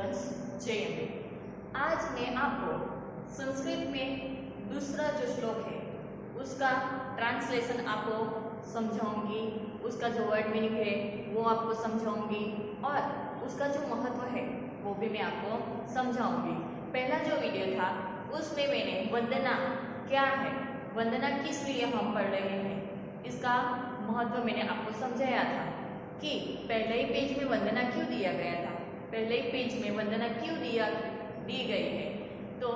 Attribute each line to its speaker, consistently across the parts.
Speaker 1: Students, जय अम्बे। आज मैं आपको संस्कृत में दूसरा जो श्लोक है उसका ट्रांसलेशन आपको समझाऊंगी, उसका जो वर्ड मीनिंग है वो आपको समझाऊंगी और उसका जो महत्व है वो भी मैं आपको समझाऊंगी। पहला जो वीडियो था उसमें मैंने वंदना क्या है, वंदना किस लिए हम पढ़ रहे हैं, इसका महत्व मैंने आपको समझाया था कि पहले ही पेज में वंदना क्यों दिया गया था, पहले ही पेज में वंदना क्यों दी गई है। तो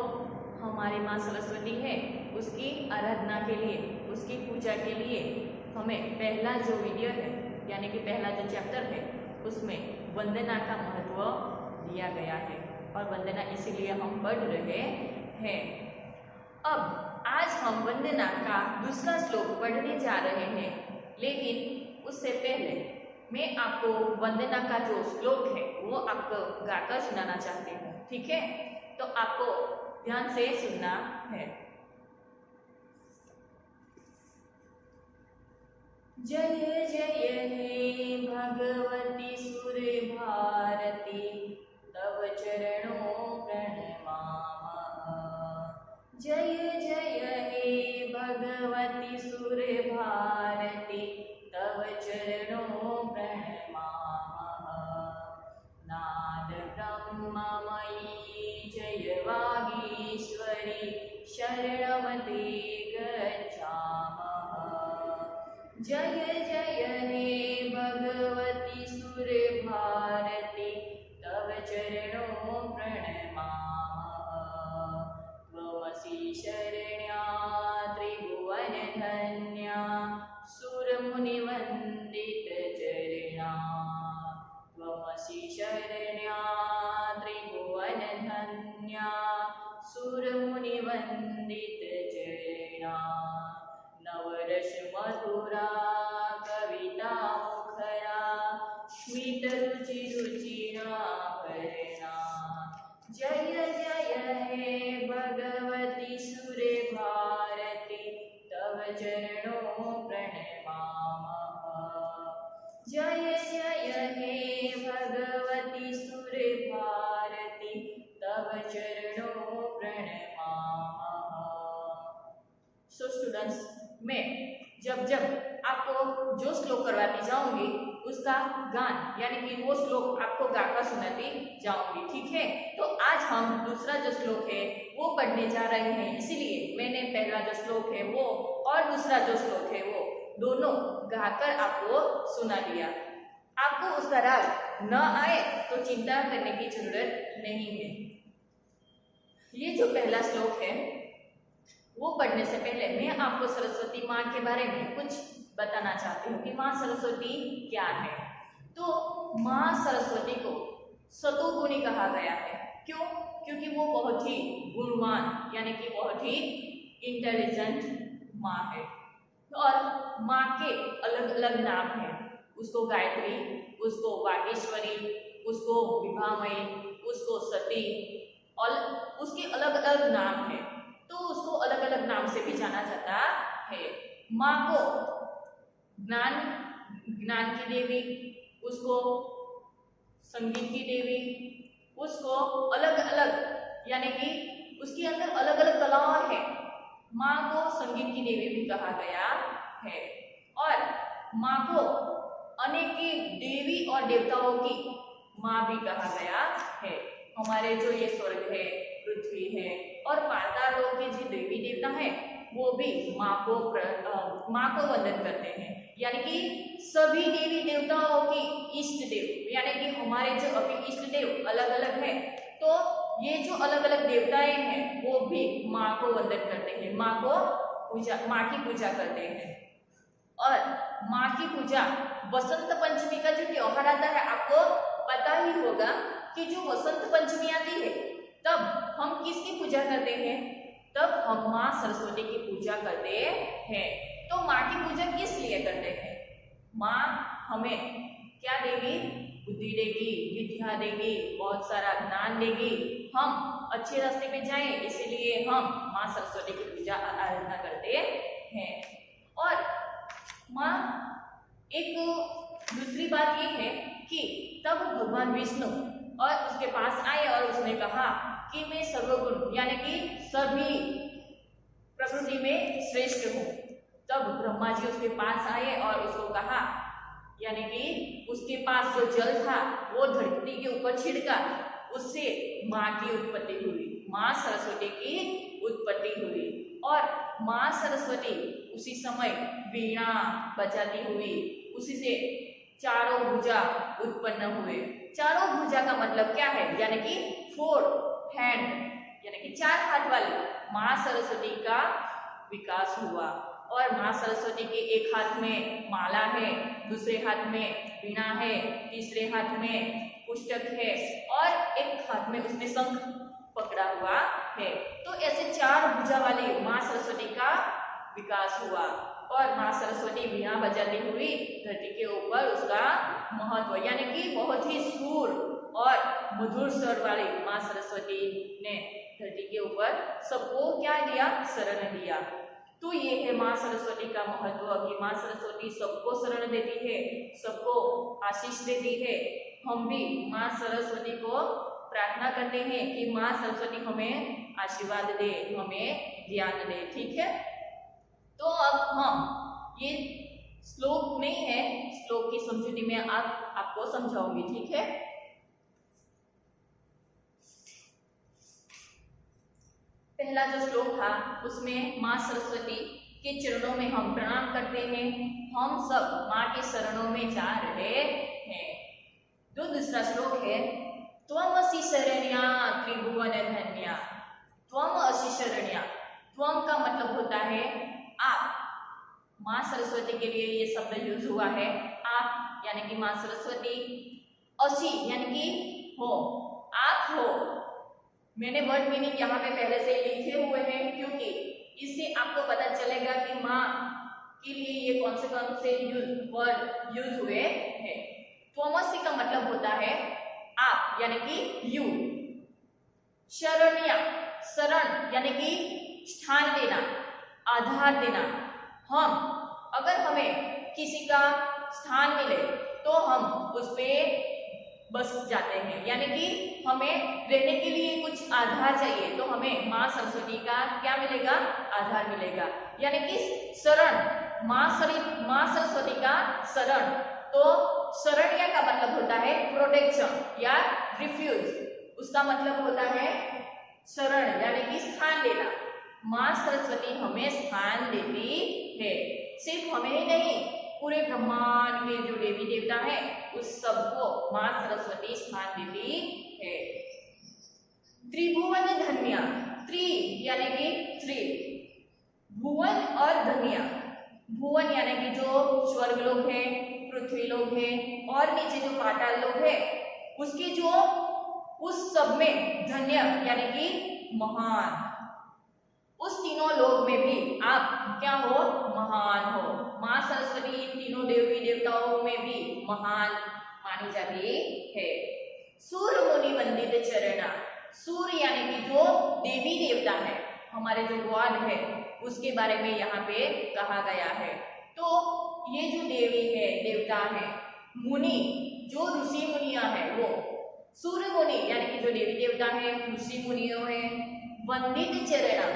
Speaker 1: हमारी माँ सरस्वती है, उसकी आराधना के लिए, उसकी पूजा के लिए हमें पहला जो वीडियो है यानी कि पहला जो चैप्टर है उसमें वंदना का महत्व दिया गया है और वंदना इसीलिए हम पढ़ रहे हैं। अब आज हम वंदना का दूसरा श्लोक पढ़ने जा रहे हैं, लेकिन उससे पहले मैं आपको वंदना का जो श्लोक है वो आपको गाकर सुनाना चाहती हूँ, ठीक है? तो आपको ध्यान से सुनना है। जय जय हे भगवती सुर भारती, तव चरणों प्रणमामः। जय जय हे भगवती सुर भारती, तव चरणों प्रणमामः। नाद ब्रह्ममयी जय वागीश्वरी, शरणमते गच्छामः। जय जय हे भगवती सुर भारती, तव चरणों प्रणमामः। त्वमसि शरण्या त्रिभुवन धन्या, सुरमुनिवन्दित चरणा। त्वमसि शरण्या त्रिभुवन धन्या, सुरमुनिवन्दित चरणा। नवरस मधुरा कविता मुखरा, स्मित रुचि रुचिरा भरणा। जय जय हे भगवती सुर भारती, तव चरणों प्रणमामः। जय जय हे भगवती सुर भारती, तव चरणों प्रणमामः। सो स्टूडेंट्स, मैं जब जब आपको जो श्लोक करवाती जाऊंगी उसका गान यानी कि वो श्लोक आपको गाकर सुनाती जाऊंगी, ठीक है? तो आज हम दूसरा जो श्लोक है वो पढ़ने जा रहे हैं, इसीलिए मैंने पहला जो श्लोक है वो और दूसरा जो श्लोक है वो दोनों गाकर आपको सुना दिया। आपको उसका राग न आए तो चिंता करने की जरूरत नहीं है। ये जो पहला श्लोक है वो पढ़ने से पहले मैं आपको सरस्वती माँ के बारे में कुछ बताना चाहती हूँ कि माँ सरस्वती क्या है। तो माँ सरस्वती को सतोगुणी कहा गया है। क्यों? क्योंकि वो बहुत ही गुणवान यानी कि बहुत ही इंटेलिजेंट माँ है। और माँ के अलग अलग नाम हैं, उसको गायत्री, उसको वागीश्वरी, उसको विभामयी, उसको सती और उसके अलग अलग नाम हैं। तो उसको अलग अलग नाम से भी जाना जाता है। माँ को ज्ञान की देवी, उसको संगीत की देवी, उसको अलग अलग यानी कि उसके अंदर अलग अलग कलाएं हैं। माँ को संगीत की देवी भी कहा गया है और माँ को अनेक देवी और देवताओं की माँ भी कहा गया है। हमारे जो ये स्वर्ग है, पृथ्वी है और पाताल लोक के जो देवी देवता है वो भी माँ को वंदन करते हैं। यानी कि सभी देवी देवताओं की इष्ट देव यानी कि हमारे जो अभी इष्ट देव अलग अलग है, तो ये जो अलग अलग देवताएं हैं वो भी माँ को वंदन करते हैं, माँ की पूजा करते हैं। और माँ की पूजा वसंत पंचमी का जो त्योहार आता है, आपको पता ही होगा कि जो वसंत पंचमी आती है तब हम किसकी पूजा करते हैं? तब हम माँ सरस्वती की पूजा करते हैं। तो माँ की पूजा किस लिए करते हैं? माँ हमें क्या देगी? बुद्धि देगी, विद्या देगी, बहुत सारा ज्ञान देगी, हम अच्छे रास्ते में जाएं, इसीलिए हम माँ सरस्वती की पूजा आराधना करते हैं। और माँ एक दूसरी बात ये है कि तब भगवान विष्णु और उसके पास आए उसने कहा कि मैं सर्वगुण यानी कि सभी प्रकृति में श्रेष्ठ हूँ। तब ब्रह्मा जी उसके पास आए और उसको कहा, यानी कि उसके पास जो जल था वो धरती के ऊपर छिड़का, उससे माँ की उत्पत्ति हुई, माँ सरस्वती की उत्पत्ति हुई। और माँ सरस्वती उसी समय वीणा बजाती हुई, उसी से चारों भुजा उत्पन्न हुए। चारों भुजा का मतलब क्या है, यानी कि 4 हैंड, यानी कि 4 हाथ वाली माँ सरस्वती का विकास हुआ। और माँ सरस्वती के एक हाथ में माला है, दूसरे हाथ में वीणा है, तीसरे हाथ में पुस्तक है और एक हाथ में उसने शंख पकड़ा हुआ है। तो ऐसे 4 भुजा वाली माँ सरस्वती का विकास हुआ और माँ सरस्वती वीणा बजाती हुई धरती के ऊपर उसका महत्व, यानी कि बहुत ही सुर और मधुर स्वर वाली माँ सरस्वती ने धरती के ऊपर सबको क्या दिया, शरण दिया। तो ये है माँ सरस्वती का महत्व कि माँ सरस्वती सबको शरण देती है, सबको आशीष देती है। हम भी माँ सरस्वती को प्रार्थना करते हैं कि माँ सरस्वती हमें आशीर्वाद दे, हमें ज्ञान दे। ठीक है, तो अब हम ये श्लोक नहीं है, श्लोक की समझूती में आपको समझाऊंगी। ठीक है, पहला जो श्लोक था उसमें माँ सरस्वती के चरणों में हम प्रणाम करते हैं, हम सब माँ के शरणों में जा रहे हैं। जो दूसरा श्लोक है, त्वमसि शरण्या त्रिभुवन धन्या। त्वमसि शरण्या, त्वम का मतलब होता है आप। माँ सरस्वती के लिए ये शब्द यूज हुआ है, आप यानी कि माँ सरस्वती, असी यानी कि हो, आप हो। मैंने वर्ड मीनिंग यहाँ पे पहले से लिखे हुए हैं क्योंकि इससे आपको पता चलेगा कि माँ के लिए ये कौन से वर्ड यूज हुए हैं। त्वमसि का मतलब होता है आप यानी कि यू। शरण्या, शरण यानी कि स्थान देना, आधार देना। हम अगर हमें किसी का स्थान मिले तो हम उस पे बस जाते हैं, यानी कि हमें रहने के लिए कुछ आधार चाहिए तो हमें माँ सरस्वती का क्या मिलेगा, आधार मिलेगा। यानी कि शरण, माँ सरस्वती का शरण। तो शरण्य का मतलब होता है प्रोटेक्शन या रिफ्यूज, उसका मतलब होता है शरण यानी कि स्थान देना। माँ सरस्वती हमें स्थान देती है, सिर्फ हमें ही नहीं, पूरे ब्रह्मांड के जो देवी देवता है उस सबको माँ सरस्वती स्थान देती है। त्रिभुवन धन्या, त्रि यानी कि 3, भुवन और धन्या। भुवन यानी कि जो स्वर्ग लोग है, पृथ्वी लोग है और नीचे जो पाताल लोग है, उसके जो उस सब में धन्य यानी कि महान, उस तीनों लोग में भी आप क्या हो, महान हो। माँ सरस्वती इन तीनों देवी देवताओं में भी महान मानी जाती है। सूर्य मुनि वंदित चरणा, सूर्य यानी कि जो देवी देवता है, हमारे जो गॉड है उसके बारे में यहाँ पे कहा गया है। तो ये जो देवी है, देवता है, मुनि जो ऋषि मुनिया है, वो सूर्य मुनि यानी कि जो देवी देवता है, ऋषि मुनियों है। वंदित चरणा,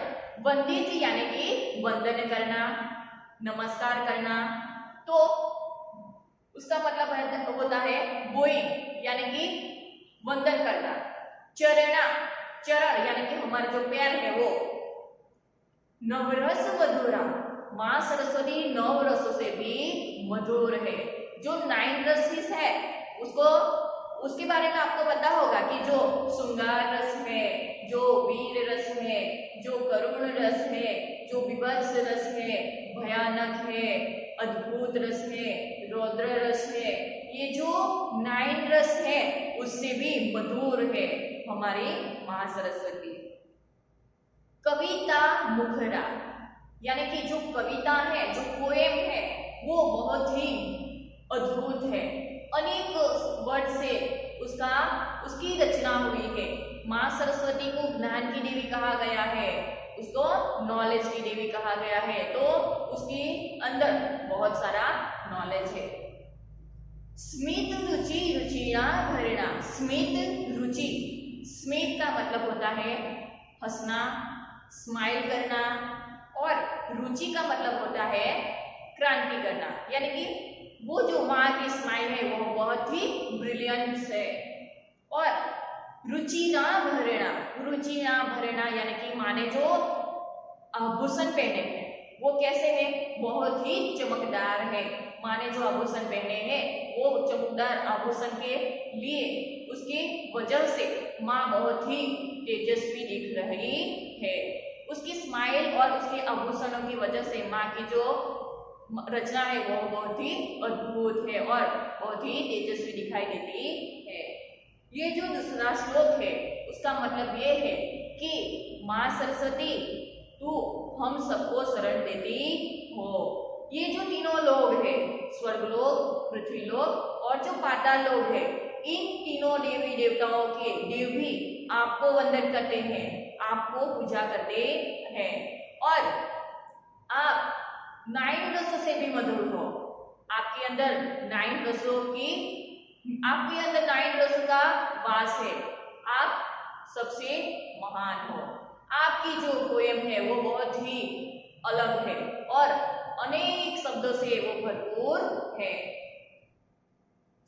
Speaker 1: वंदित यानी कि वंदन करना, नमस्कार करना। तो उसका मतलब होता है बोइंग यानी कि वंदन करना। चरणा, चरण यानी कि हमारे जो पैर है वो। नवरस मधुरा, माँ सरस्वती 9 रसों से भी मधुर है। जो 9 रस है उसके बारे में आपको पता होगा कि जो श्रृंगार रस है, जो वीर रस है, जो करुण रस है, जो विभत्स रस है, भयानक है, अद्भुत रस है, रौद्र रस है, ये जो 9 रस है उससे भी मधुर है हमारी माँ सरस्वती। कविता मुखरा यानी कि जो कविता है, जो पोएम है, वो बहुत ही अद्भुत है। अनेक वर्ड से उसकी रचना हुई है। माँ सरस्वती को ज्ञान की देवी कहा गया है, उसको नॉलेज की देवी कहा गया है, तो उसके अंदर बहुत सारा नॉलेज है। स्मित रुचि रुचिरा भरणा, स्मित रुचि, स्मित का मतलब होता है हंसना, स्माइल करना, और रुचि का मतलब होता है क्रांति करना, यानी कि वो जो माँ की स्माइल है वो बहुत ही ब्रिलियंट है। और रुचि ना भरेना, रुचि ना भरेना यानी कि माँ ने जो आभूषण पहने हैं वो कैसे है, बहुत ही चमकदार है। माँ ने जो आभूषण पहने हैं वो चमकदार आभूषण के लिए उसकी वजह से माँ बहुत ही तेजस्वी दिख रही है। उसकी स्माइल और उसके आभूषणों की वजह से माँ की जो रचना है वो बहुत ही अद्भुत है और बहुत ही तेजस्वी दिखाई देती है। ये जो दूसरा श्लोक है उसका मतलब ये है कि माँ सरस्वती तू हम सबको शरण देती हो। ये जो तीनों लोग हैं, स्वर्गलोक, पृथ्वीलोक और जो पाताल लोक है, इन तीनों देवी देवताओं के देव भी आपको वंदन करते हैं, आपको पूजा करते हैं। और आप 9 रसों से भी मधुर हो। आपके अंदर 9 रसों की, आपके अंदर 9 रसों का वास है। आप सबसे महान हो। आपकी जो पोयम है वो बहुत ही अलग है और अनेक शब्दों से वो भरपूर है।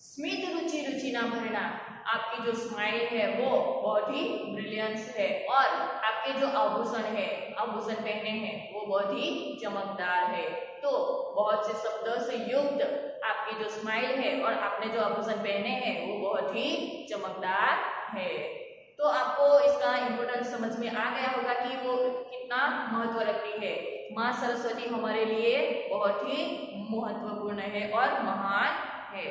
Speaker 1: स्मित रुचि रुचि ना भरना, आपकी जो स्माइल है वो बहुत ही ब्रिलियंस है और आपके जो आभूषण है, आभूषण पहने हैं वो बहुत ही चमकदार है। तो बहुत से शब्दों से युक्त आपकी जो स्माइल है और आपने जो आभूषण पहने हैं वो बहुत ही चमकदार है। तो आपको इसका इम्पोर्टेंस समझ में आ गया होगा कि वो कितना महत्व रखती है। माँ सरस्वती हमारे लिए बहुत ही महत्वपूर्ण है और महान है।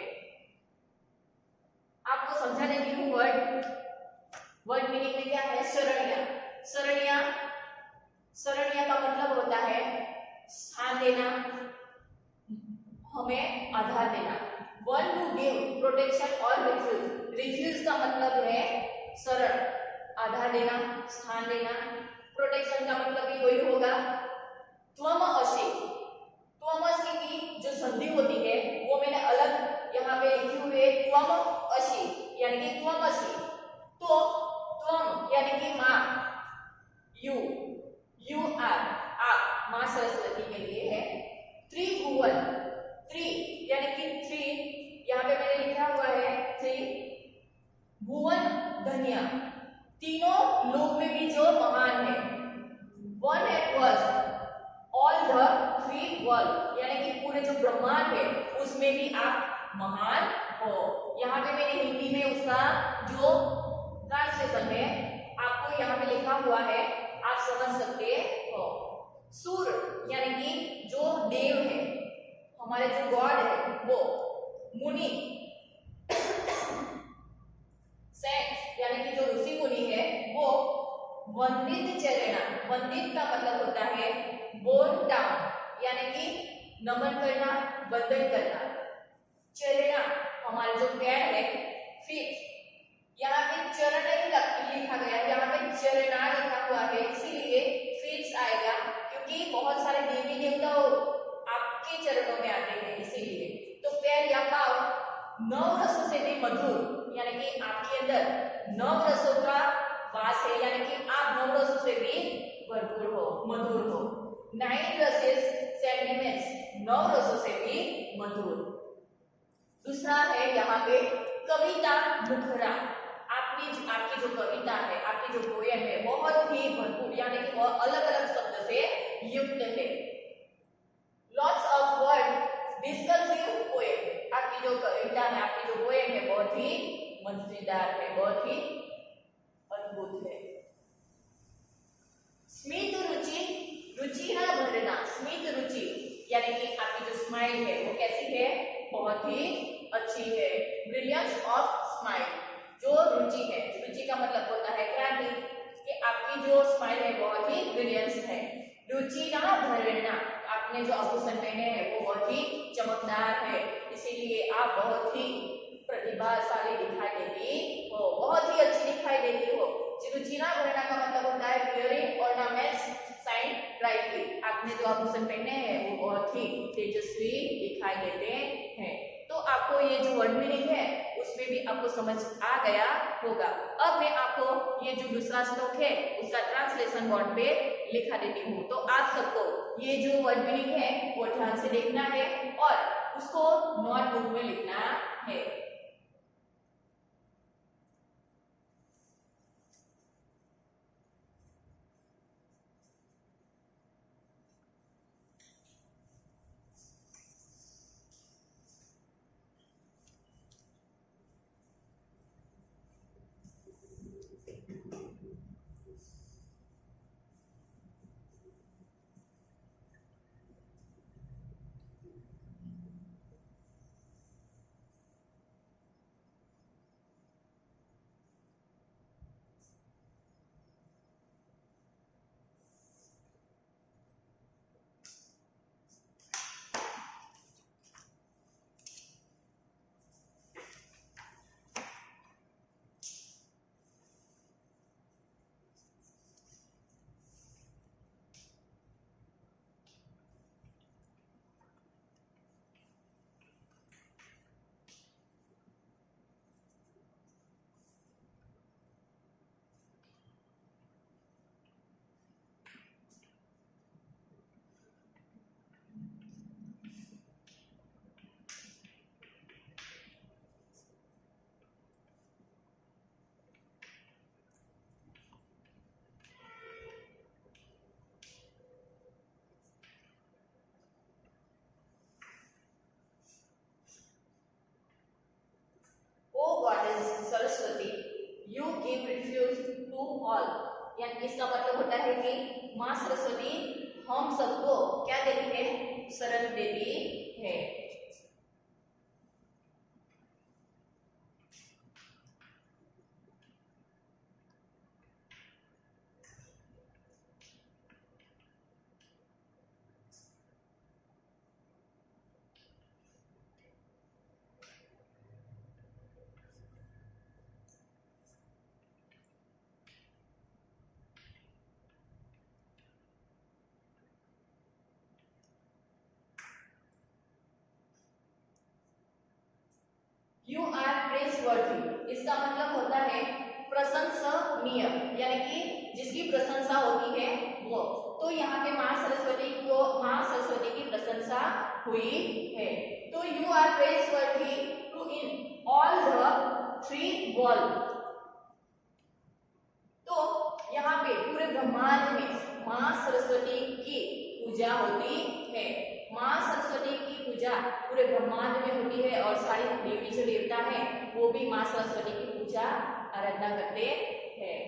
Speaker 1: आपको समझा देती हूँ वर्ड मीनिंग में क्या है। शरणिया, शरणिया, शरणिया का मतलब होता है स्थान देना, हमें आधार देना। वन टू गिव प्रोटेक्शन और रिफ्यूज। रिफ्यूज का मतलब है शरण, आधार देना, स्थान देना। प्रोटेक्शन का मतलब भी वही होगा। त्वमअसि, त्वमअसि की जो संधि होती है वो मैंने अलग यहाँ पे लिखी हुई है। त्वमअसि यानी कि त्वमअसि, तो त्वम यानी कि माँ, यू आर, आप माँ सरस्वती के लिए है। त्रिभुवन, त्रि यानी कि थ्री, यहाँ पे मैंने लिखा हुआ है थ्री। भुवन धन्य, तीनों लोक में भी जो महान है। One at world, all the three world यानी कि पूरे जो ब्रह्मांड है उसमें भी आप महान हो। यहाँ पे मैंने हिंदी में उसका जो ट्रांसलेशन है आपको यहाँ पे लिखा हुआ है, आप समझ सकते हो। सूर यानी कि जो देव है, हमारे जो गॉड है वो। मुनि, सेंट यानी कि जो ऋषि मुनि है वो। वंदित चरणा, वंदित का मतलब होता है बोन डाउन यानी कि नमन करना, वंदन करना। चरणा हमारे जो पैर है, फीट, यहाँ पे चरण नहीं लिखा गया है, यहाँ पे चरणा लिखा हुआ है, इसीलिए फीट आएगा क्योंकि बहुत सारे देवी देवता आपके चरणों में आते हैं इसीलिए। तो पैर या पाँव 9 रसों से भी मधुर यानी कि आपके अंदर 9 रसों का वास है, यानी कि आप 9 रसों से भी भरपूर हो, मधुर हो। 9 रसेस सेंटिमेंट्स, 9 रसों से भी मधुर। दूसरा है यहाँ पे कविता मुखरा। आपकी जो कविता है, आपकी जो पोएम है बहुत ही भरपूर यानी कि बहुत अलग अलग शब्द से युक्त है। Lots of word discursive poem, आपकी जो कविता है, आपकी जो पोएम है बहुत ही मजेदार है, बहुत ही अद्भुत है। स्मित रुचि, रुचि ना भरना। स्मित रुचि यानी कि आपकी जो स्माइल है वो कैसी है, बहुत ही अच्छी है। ब्रिलियंस ऑफ स्माइल, जो रुचि है, रुचि का मतलब होता है क्रांति, कि आपकी जो स्माइल है बहुत ही ब्रिलियंस है। रुचि ना भरना, आपने जो आभूषण पहने हैं वो बहुत ही चमकदार है, इसीलिए आप बहुत ही प्रतिभाशाली दिखाई देती हो, बहुत ही अच्छी दिखाई देती हो। रुचि ना भरना का मतलब होता है वेयरिंग ऑर्नामेंट्स शाइन ब्राइटली। आपने जो आभूषण पहने हैं वो बहुत ही तेजस्वी दिखाई देते हैं। तो आपको ये जो वर्ड मीनिंग है उसमें भी आपको समझ आ गया होगा। अब मैं आपको ये जो दूसरा श्लोक है उसका ट्रांसलेशन बोर्ड पे लिखा देती हूँ, तो आप सबको ये जो वर्ड मीनिंग है वो ध्यान से देखना है और उसको नोटबुक में लिखना है। O goddess Saraswati, you give refuge to all. यानी इसका मतलब होता है कि माँ सरस्वती हम सबको क्या देती है, शरण देती है। यू आर प्रेजवर्दी, इसका मतलब होता है प्रशंसनीय, यानी कि जिसकी प्रशंसा होती है वो। तो यहाँ पे माँ सरस्वती की प्रशंसा हुई है। तो you are praiseworthy to in all the three world. तो यहाँ पे पूरे ब्रह्मांड में माँ सरस्वती की पूजा होती है। माँ सरस्वती की पूजा पूरे ब्रह्मांड में होती है और सारी देवी जो देवता है वो भी माँ सरस्वती की पूजा आराधना करते हैं।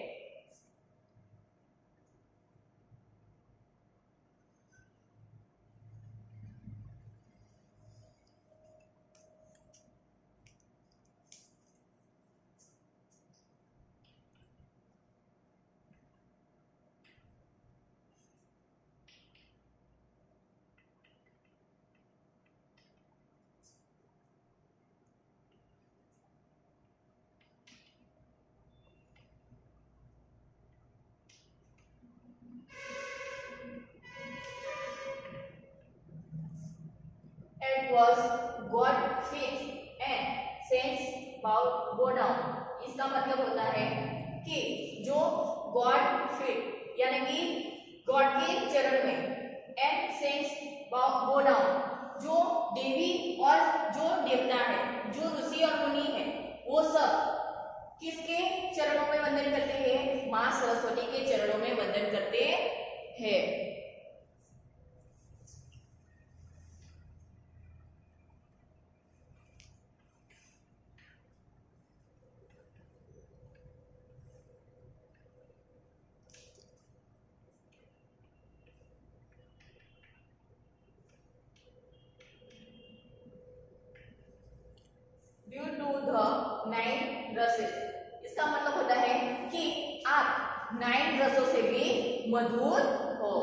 Speaker 1: It was God fixed and saints bow down। इसका मतलब होता है कि जो गॉड फीट यानी कि गॉड के चरण में, एंड सेंट्स बो डाउन, जो देवी और जो देवता है, जो ऋषि और मुनि है, वो सब किसके चरणों में वंदन करते हैं, माँ सरस्वती के चरणों में वंदन करते हैं। ड्यू टू द 9 रसेस, इसका मतलब होता है कि आप 9 रसों से भी मधुर हो।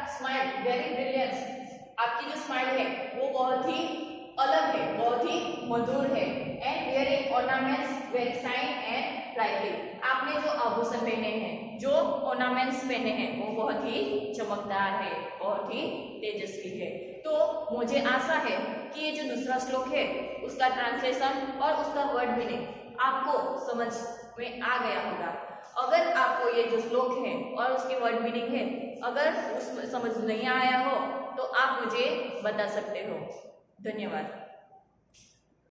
Speaker 1: स्माइल वेरी ब्रिलियंस, आपकी जो स्माइल है वो बहुत ही अलग है, बहुत ही मधुर है। And wearing ornaments very shine and brightly, आपने जो आभूषण पहने हैं, जो ऑर्नामेंट्स पहने हैं वो बहुत ही चमकदार है, बहुत ही तेजस्वी है। तो मुझे आशा है कि ये जो दूसरा श्लोक है उसका ट्रांसलेशन और उसका वर्ड मीनिंग आपको समझ में आ गया होगा। अगर आपको ये जो श्लोक है और उसके वर्ड मीनिंग है अगर उसमें समझ नहीं आया हो तो आप मुझे बता सकते हो। धन्यवाद।